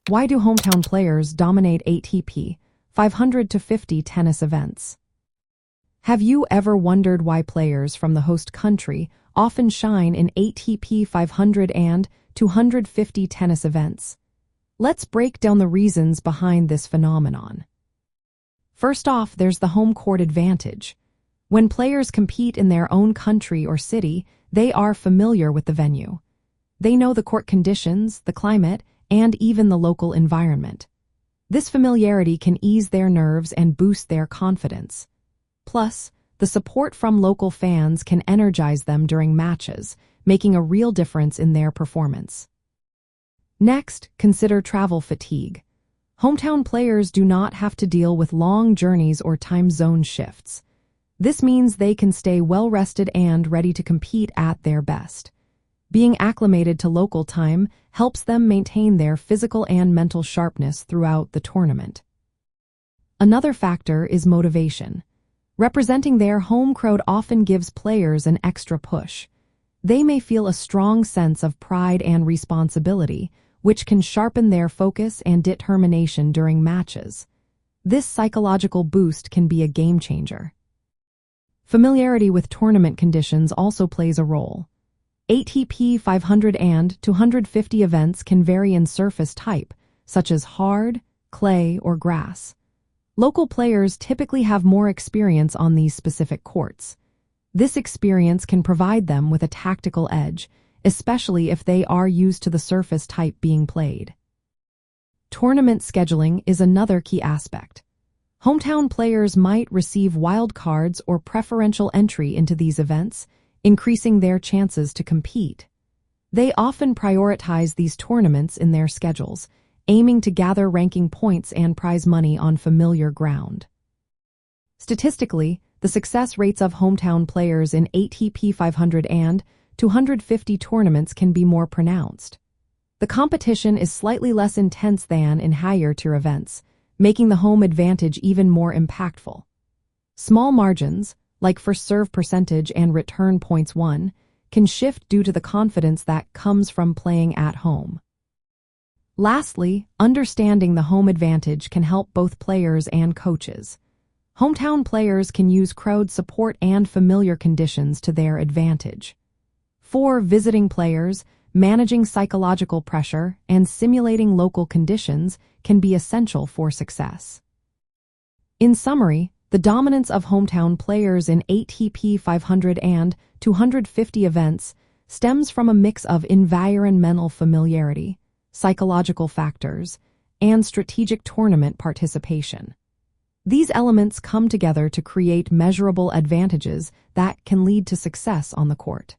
Why do hometown players dominate ATP 500 to 50 tennis events? Have you ever wondered why players from the host country often shine in ATP 500 and 250 tennis events? Let's break down the reasons behind this phenomenon. First off, there's the home court advantage. When players compete in their own country or city, they are familiar with the venue. They know the court conditions, the climate, and even the local environment. This familiarity can ease their nerves and boost their confidence. Plus, the support from local fans can energize them during matches, making a real difference in their performance. Next, consider travel fatigue. Hometown players do not have to deal with long journeys or time zone shifts. This means they can stay well-rested and ready to compete at their best. Being acclimated to local time helps them maintain their physical and mental sharpness throughout the tournament. Another factor is motivation. Representing their home crowd often gives players an extra push. They may feel a strong sense of pride and responsibility, which can sharpen their focus and determination during matches. This psychological boost can be a game changer. Familiarity with tournament conditions also plays a role. ATP 500 and 250 events can vary in surface type, such as hard, clay, or grass. Local players typically have more experience on these specific courts. This experience can provide them with a tactical edge, especially if they are used to the surface type being played. Tournament scheduling is another key aspect. Hometown players might receive wild cards or preferential entry into these events, increasing their chances to compete. They often prioritize these tournaments in their schedules, aiming to gather ranking points and prize money on familiar ground. Statistically, the success rates of hometown players in ATP 500 and 250 tournaments can be more pronounced. The competition is slightly less intense than in higher-tier events, making the home advantage even more impactful. Small margins, like first serve percentage and return points won, can shift due to the confidence that comes from playing at home. Lastly, understanding the home advantage can help both players and coaches. Hometown players can use crowd support and familiar conditions to their advantage. For visiting players, managing psychological pressure and simulating local conditions can be essential for success. In summary, the dominance of hometown players in ATP 500 and 250 events stems from a mix of environmental familiarity, psychological factors, and strategic tournament participation. These elements come together to create measurable advantages that can lead to success on the court.